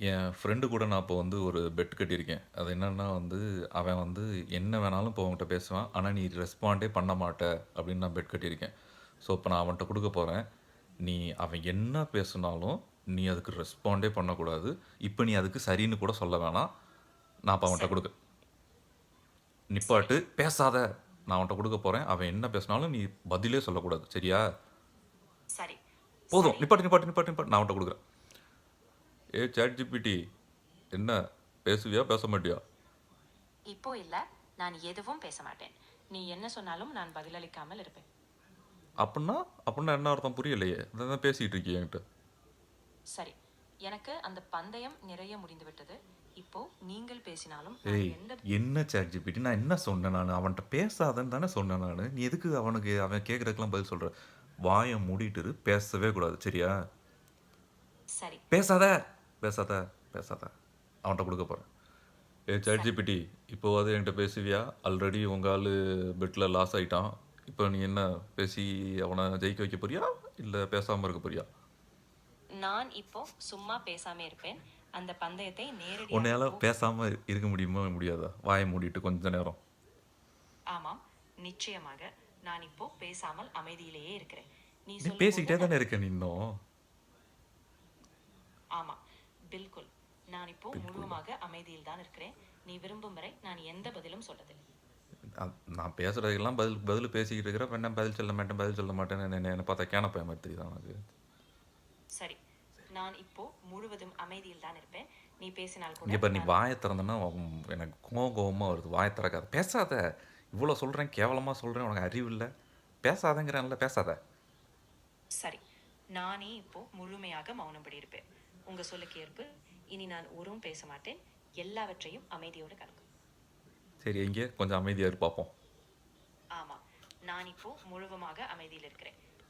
என் friend கூட நான் இப்போ வந்து ஒரு பெட் கட்டியிருக்கேன். அது என்னன்னா வந்து, அவன் வந்து என்ன வேணாலும் இப்போ உன்கிட்ட பேசுவான். ஆனா, நீ ரெஸ்பாண்டே பண்ண மாட்ட அப்படின்னு நான் பெட் கட்டியிருக்கேன். ஸோ, இப்போ நான் அவன்ட்ட குடுக்க போறேன். நீ அவன் என்ன பேசுனாலும், நீ அதுக்கு ரெஸ்பாண்டே பண்ணக்கூடாது. இப்போ நீ அதுக்கு சரின்னு கூட சொல்ல வேணாம். நான் இப்போ அவன்ட்ட சரி, குடுக்க சரி, நிப்பாட்டு, பேசாத. நான் அவன்ட்ட குடுக்க போறேன். அவன் என்ன பேசினாலும் நீ பதிலே சொல்லக்கூடாது. சரியா? சரி, போதும். சரி. நிப்பாட்டு, நிப்பாட்டு, நிப்பாட்டு, நிப்பாட்டு. நான் அவன்ட்ட குடுக்குறேன். சாட் ஜிபிடி என்ன பேசுவியா? பேச மாட்டியா? இப்போ இல்ல. நான் எதுவும் பேச மாட்டேன். நீ என்ன சொன்னாலும் நான் பதிலளிக்காமல் இருப்பேன். அப்புட்ன்னா? அப்புட்ன்னா என்ன அர்த்தம் புரியலையே! இதான் பேசிட்டு இருக்கியே என்கிட்ட. சரி. எனக்கு அந்த பந்தயம் நிறைய முடிந்துவிட்டது. இப்போ நீங்கள் பேசினாலும் நான் ஏய்! எந்த என்ன சாட் ஜிபிடி? நான் என்ன சொன்னேன் நானு? அவன்ட்ட பேசாதன்னு தானே சொன்னேன் நானு. நீ எதுக்கு அவனுக்கு அவன் கேட்கறதுக்கெல்லாம் பதில் சொல்ற? வாய மூடிட்டு இரு. பேசவே கூடாது. சரியா? சரி, பேசாத! பேசாத! பேசாத! அவன்ட்ட குடுக்க போறேன். சாட் சரி. ஜிபிடி இப்போவாது என்கிட்ட பேசுவியா? ஆல்ரெடி உங்க ஆளு பெட்ல லாஸ் ஆயிட்டான். இப்போ நீ என்ன பேசி அவன ஜெயிக்க வைக்க போறியா? இல்ல பேசாம இருக்க போறியா? நான் இப்போ சும்மா பேசாம இருப்பேன். அந்த பந்தயத்தை நேரடியாக உன்னையால பேசாம இருக்க முடியுமா? முடியாதா? வாய மூடிட்டு கொஞ்ச நேரம். ஆமாம், நிச்சயமாக. நான் இப்போ பேசாமல் அமைதியிலேயே இருக்கிறேன். நீ நீ சொல்லும்போது பேசிக்கிட்டே நான் தானே இருக்க நீ இன்னும். ஆமா, பில்குல். நான் இப்போ பில்குல்லா. முழுவதுமாக அமைதியில் தான் இருக்கிறேன். நீ விரும்பும் வரை நான் எந்த பதிலும் சொல்லதில்லை. நான் பேசுறதுக்கெல்லாம் பதில் பதில் பேசிக்கிட்டு இருக்கிறேன். அப்ப என்ன பதில் சொல்ல மாட்டேன், பதில் சொல்ல மாட்டேன்னு என்ன பார்த்தா கேனப்பைய மாதிரி தெரியுதா உனக்கு? சரி. நான் இப்போ முழுவதும் அமைதியில் தான் இருப்பேன். நீ பேசினால் கூட இங்க பாரு நீ நான் வாய திறந்தன்னா எனக்கு கோவமா வருது. வாய திறக்காத. பேசாத. இவ்வளோ சொல்றேன், கேவலமா சொல்றேன். உனக்கு அறிவு இல்ல. பேசாதங்கிறேன்ல, பேசாத. சரி. நானே இப்போ முழுமையாக மௌனப்படி இருப்பேன். உங்க சொல்லுக்கு ஏற்பு இனி நான் ஒரும் பேச மாட்டேன். எல்லாவற்றையும் அமைதியோடு கலக்கும். சரி எங்கே கொஞ்சம் அமைதியா இரு பார்ப்போம். ஆமா. நான் இப்போ முழுவதுமாக அமைதியில் இருக்கிறேன்.